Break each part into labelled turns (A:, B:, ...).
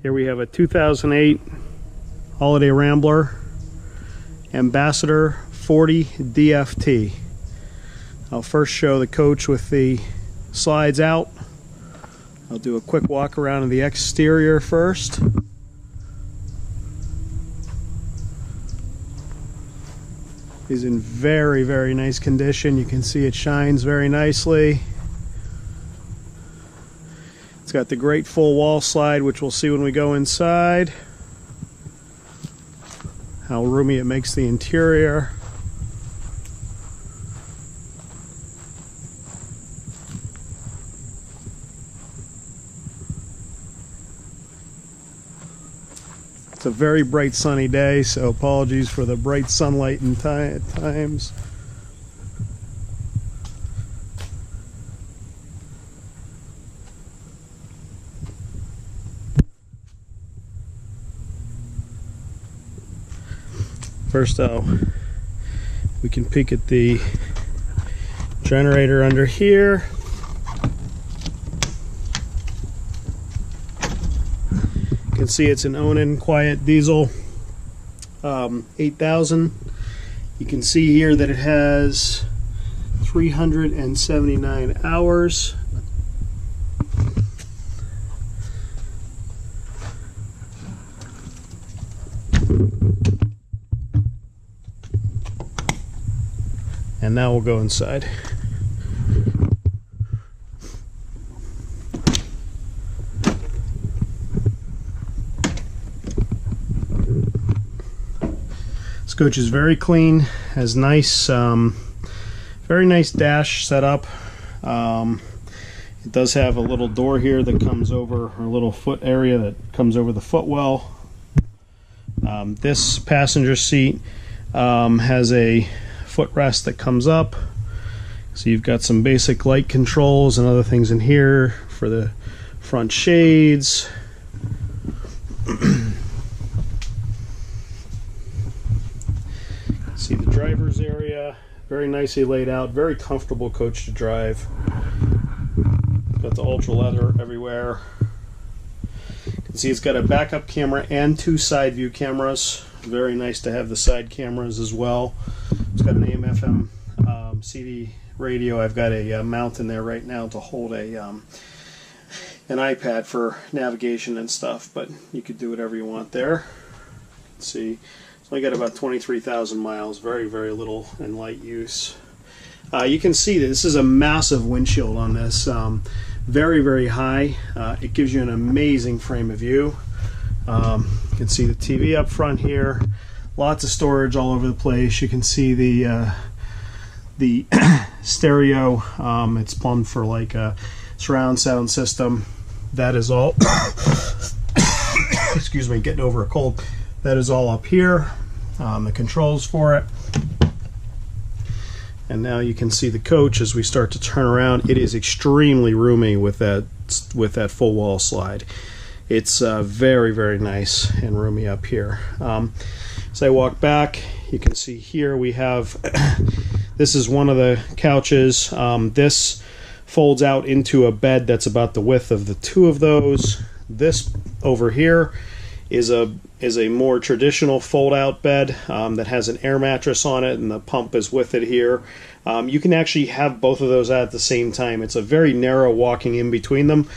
A: Here we have a 2008 Holiday Rambler Ambassador 40 DFT. I'll first show the coach with the slides out. I'll do a quick walk around of the exterior first. Is in very, very nice condition. You can see it shines very nicely. It's got the great full wall slide, which we'll see when we go inside. How roomy it makes the interior. It's a very bright sunny day, so apologies for the bright sunlight at times. First, we can peek at the generator under here. You can see it's an Onan quiet diesel 8000. You can see here that it has 379 hours. And now we'll go inside. This coach is very clean, has nice, very nice dash setup. It does have a little door here that comes over, or a little foot area that comes over the footwell. This passenger seat has a footrest that comes up, so you've got some basic light controls and other things in here for the front shades. See the driver's area, very nicely laid out, very comfortable coach to drive. Got the ultra leather everywhere. You can see it's got a backup camera and 2 side view cameras. Very nice to have the side cameras as well. It's got an AM/FM CD radio. I've got a mount in there right now to hold an iPad for navigation and stuff, but you could do whatever you want there. Let's see, it's only got about 23,000 miles, very, very little in light use. You can see that this is a massive windshield on this, very, very high. It gives you an amazing frame of view. You can see the TV up front here. Lots of storage all over the place. You can see the stereo. It's plumbed for like a surround sound system. That is all. Excuse me, getting over a cold. That is all up here. The controls for it. And now you can see the coach as we start to turn around. It is extremely roomy with that full wall slide. It's very, very nice and roomy up here. As I walk back, you can see here we have, this is one of the couches. This folds out into a bed that's about the width of the 2 of those. This over here is a more traditional fold-out bed that has an air mattress on it, and the pump is with it here. You can actually have both of those at the same time. It's a very narrow walking in between them,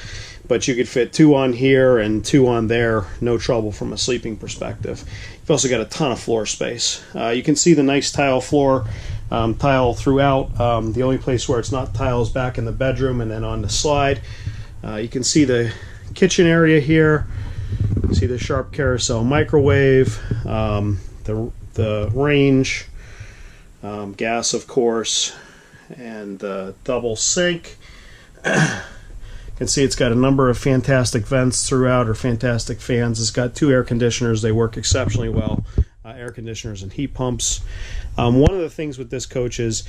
A: but you could fit 2 on here and 2 on there, no trouble from a sleeping perspective. You've also got a ton of floor space. You can see the nice tile floor, tile throughout. The only place where it's not tile is back in the bedroom and then on the slide. You can see the kitchen area here. You can see the sharp carousel microwave, the range, gas of course, and the double sink. You can see it's got a number of fantastic vents throughout, or fantastic fans. It's got 2 air conditioners. They work exceptionally well. Air conditioners and heat pumps. One of the things with this coach is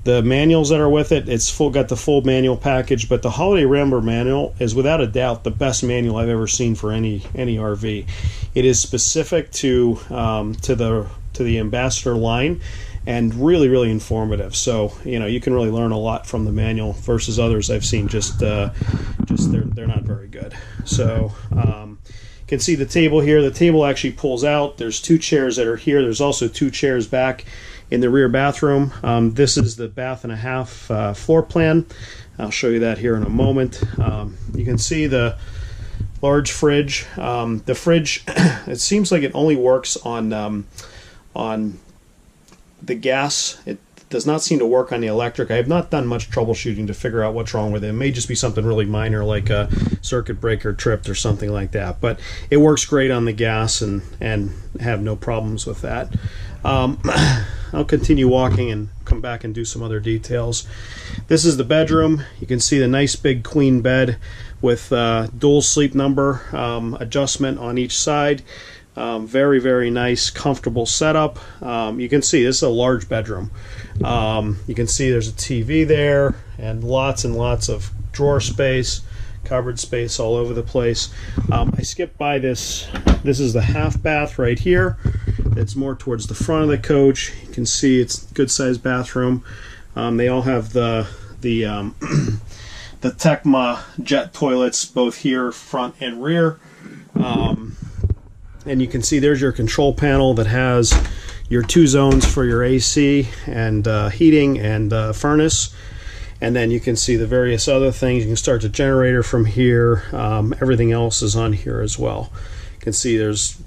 A: the manuals that are with it. It's got the full manual package, but the Holiday Rambler manual is without a doubt the best manual I've ever seen for any RV. It is specific to the Ambassador line, and really, really informative. So you can really learn a lot from the manual versus others I've seen. Just they're not very good. So can see the table here. The table actually pulls out. There's 2 chairs that are here. There's also 2 chairs back in the rear bathroom. This is the bath and a half floor plan. I'll show you that here in a moment. You can see the large fridge. The fridge, it seems like it only works on the gas. It does not seem to work on the electric. I have not done much troubleshooting to figure out what's wrong with it. It may just be something really minor, like a circuit breaker tripped or something like that. But it works great on the gas and have no problems with that. I'll continue walking and come back and do some other details. This is the bedroom. You can see the nice big queen bed with dual sleep number adjustment on each side. Very, very nice, comfortable setup. You can see this is a large bedroom. You can see there's a TV there and lots of drawer space, cupboard space all over the place. I skipped by this. This is the half bath right here. It's more towards the front of the coach. You can see it's a good sized bathroom. They all have the Tecma jet toilets both here, front and rear. And you can see there's your control panel that has your 2 zones for your AC and heating and furnace. And then you can see the various other things. You can start the generator from here. Everything else is on here as well. You can see there's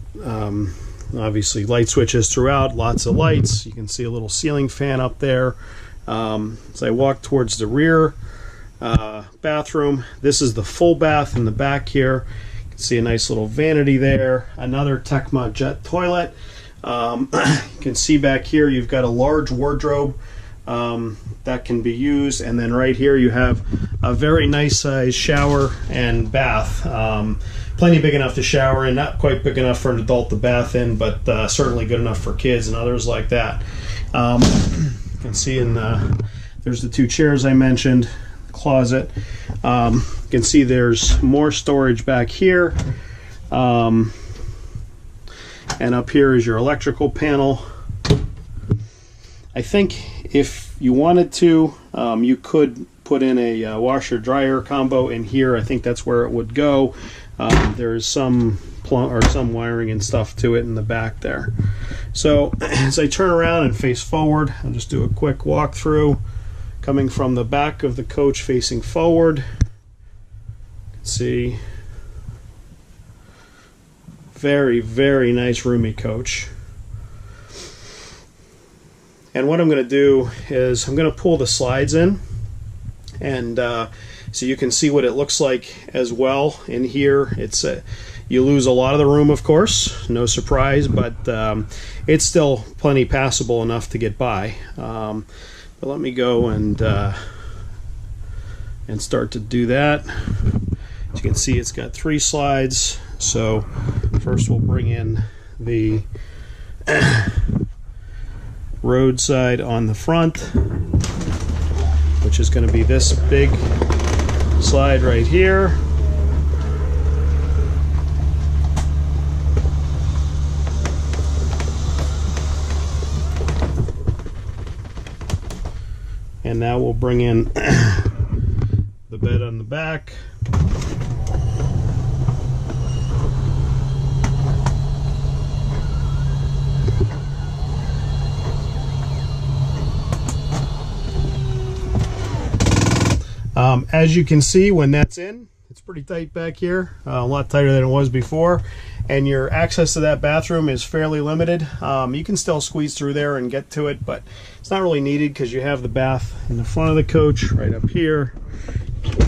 A: obviously light switches throughout, lots of lights. You can see a little ceiling fan up there. As I walk towards the rear bathroom, this is the full bath in the back here. You can see a nice little vanity there, another Tecma jet toilet. You can see back here you've got a large wardrobe that can be used, and then right here you have a very nice size shower and bath. Plenty big enough to shower in, not quite big enough for an adult to bath in, but certainly good enough for kids and others like that. You can see there's the 2 chairs I mentioned, closet. You can see there's more storage back here. And up here is your electrical panel. I think if you wanted to, you could put in a washer dryer combo in here. I think that's where it would go. There's some wiring and stuff to it in the back there. So as I turn around and face forward, I'll just do a quick walkthrough. Coming from the back of the coach facing forward, you can see very, very nice roomy coach. And what I'm going to do is I'm going to pull the slides in, and so you can see what it looks like as well in here. It's you lose a lot of the room, of course, no surprise, but it's still plenty passable enough to get by. But let me go and start to do that. As you can see, it's got 3 slides. So first we'll bring in the roadside on the front, which is going to be this big slide right here. And now we'll bring in the bed on the back. As you can see, when that's in, it's pretty tight back here, a lot tighter than it was before, and your access to that bathroom is fairly limited. You can still squeeze through there and get to it, but it's not really needed because you have the bath in the front of the coach right up here,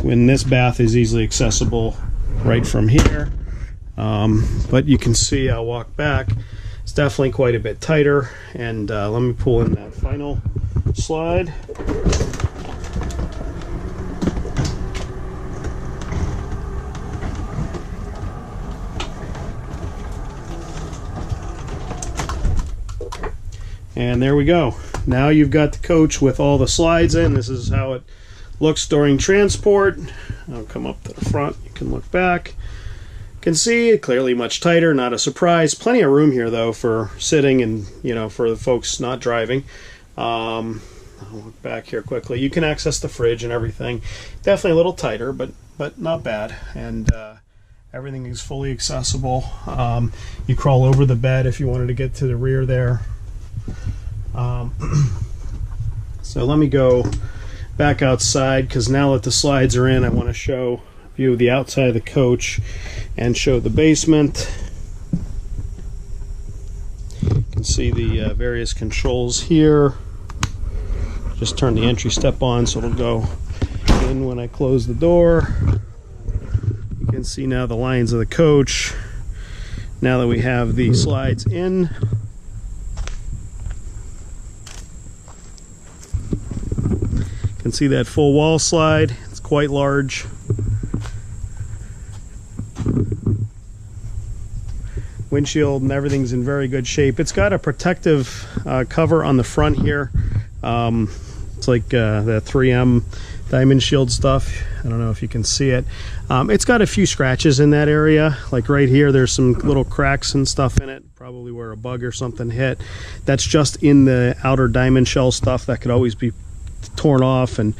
A: when this bath is easily accessible right from here. But you can see, I'll walk back, it's definitely quite a bit tighter. And let me pull in that final slide. And there we go. Now you've got the coach with all the slides in. This is how it looks during transport. I'll come up to the front. You can look back. You can see it clearly much tighter, not a surprise. Plenty of room here though for sitting and, you know, for the folks not driving. I'll look back here quickly. You can access the fridge and everything. Definitely a little tighter, but not bad. And Everything is fully accessible. You crawl over the bed if you wanted to get to the rear there. So let me go back outside, because now that the slides are in, I want to show a view of the outside of the coach and show the basement. You can see the various controls here. Just turn the entry step on so it'll go in when I close the door. You can see now the lines of the coach now that we have the slides in. You can see that full wall slide. It's quite large. Windshield and everything's in very good shape. It's got a protective cover on the front here. It's like the 3M diamond shield stuff. I don't know if you can see it. It's got a few scratches in that area, like right here there's some little cracks and stuff in it, probably where a bug or something hit. That's just in the outer diamond shell stuff that could always be torn off and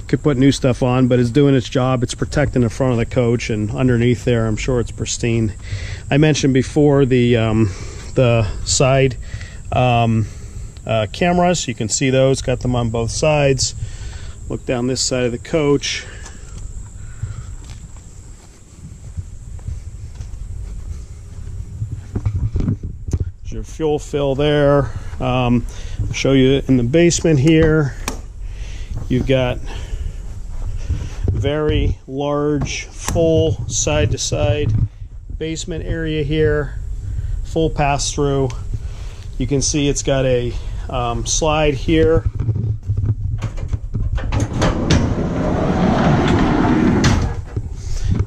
A: could put new stuff on, but it's doing its job. It's protecting the front of the coach, and underneath there I'm sure it's pristine. I mentioned before the side cameras. You can see those, got them on both sides. Look down this side of the coach. There's your fuel fill there. Show you in the basement here. You've got very large, full side-to-side basement area here, full pass-through. You can see it's got a slide here.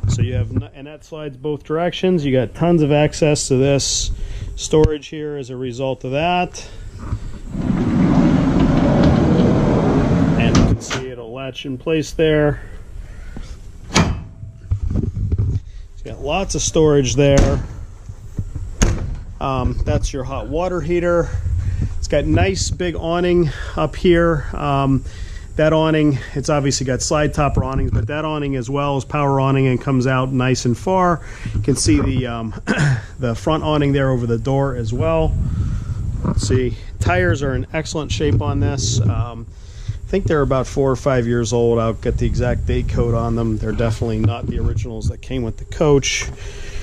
A: So you have, and that slides both directions. You got tons of access to this storage here as a result of that. And you can see it'll latch in place there. It's got lots of storage there. That's your hot water heater. It's got nice big awning up here. That awning, it's obviously got slide topper awnings, but that awning as well is power awning and comes out nice and far. You can see the the front awning there over the door as well. Let's see, tires are in excellent shape on this. I think they're about 4 or 5 years old. I'll get the exact date code on them. They're definitely not the originals that came with the coach.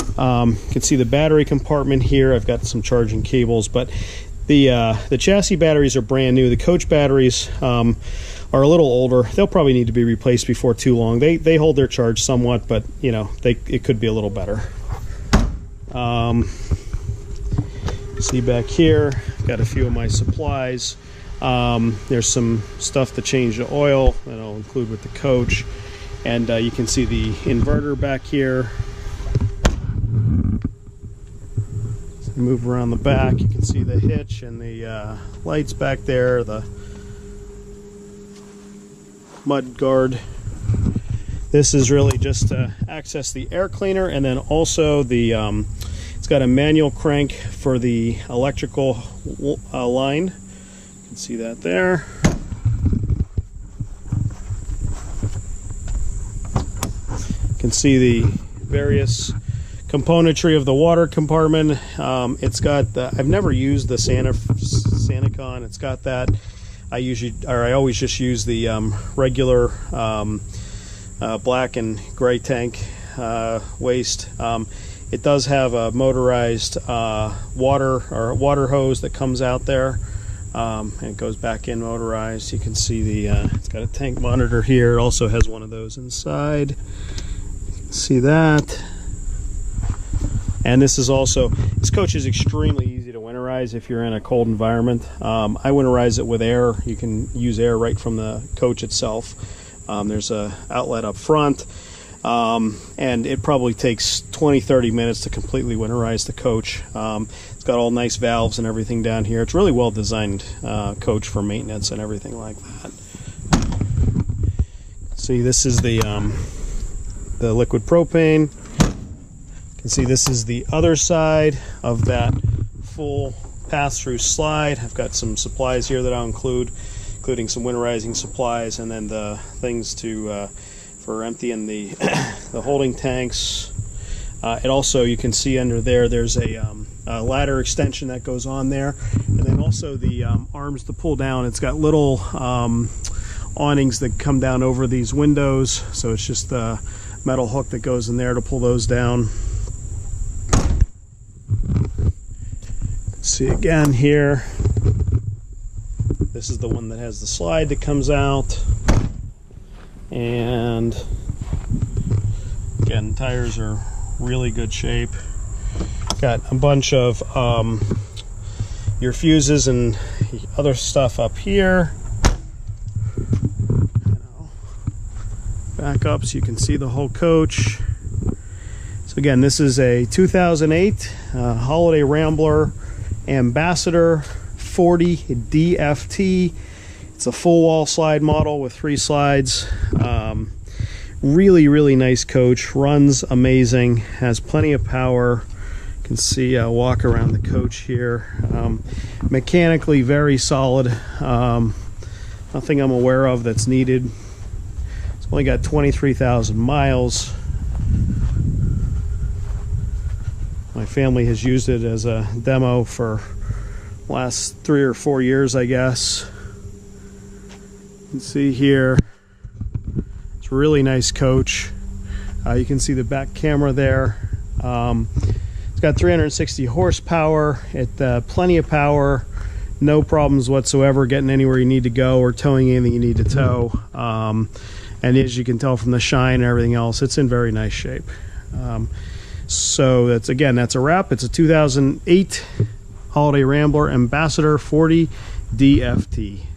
A: You can see the battery compartment here. I've got some charging cables, but the chassis batteries are brand new. The coach batteries are a little older. They'll probably need to be replaced before too long. They hold their charge somewhat, but you know, it could be a little better. See back here, got a few of my supplies. There's some stuff to change the oil that I'll include with the coach, and you can see the inverter back here. So move around the back, you can see the hitch and the lights back there, the mud guard. This is really just to access the air cleaner, and then also the it's got a manual crank for the electrical line. You can see that there. You can see the various componentry of the water compartment. It's got the, I've never used the Sanacon. It's got that. I always just use the regular black and gray tank waste. It does have a motorized water hose that comes out there, and it goes back in motorized. You can see the it's got a tank monitor here. It also has one of those inside. You can see that. And this is also, this coach is extremely easy to winterize if you're in a cold environment. I winterize it with air. You can use air right from the coach itself. There's a outlet up front, and it probably takes 20-30 minutes to completely winterize the coach. It's got all nice valves and everything down here. It's really well designed coach for maintenance and everything like that. See, this is the liquid propane. You can see this is the other side of that full pass-through slide. I've got some supplies here that I'll include, including some winterizing supplies, and then the things to for emptying the the holding tanks. It also, you can see under there, there's a ladder extension that goes on there, and then also the arms to pull down. It's got little awnings that come down over these windows, so it's just the metal hook that goes in there to pull those down. See again here, this is the one that has the slide that comes out, and again, tires are really good shape. Got a bunch of your fuses and other stuff up here. Back up so you can see the whole coach. So again, this is a 2008 Holiday Rambler Ambassador 40 DFT. It's a full wall slide model with 3 slides. Really nice coach, runs amazing, has plenty of power. You can see I'll walk around the coach here. Mechanically very solid. Nothing I'm aware of that's needed. It's only got 23,000 miles. My family has used it as a demo for the last 3 or 4 years, I guess. You can see here, it's a really nice coach. You can see the back camera there. It's got 360 horsepower, plenty of power, no problems whatsoever getting anywhere you need to go or towing anything you need to tow. And as you can tell from the shine and everything else, it's in very nice shape. So that's a wrap. It's a 2008 Holiday Rambler Ambassador 40 DFT.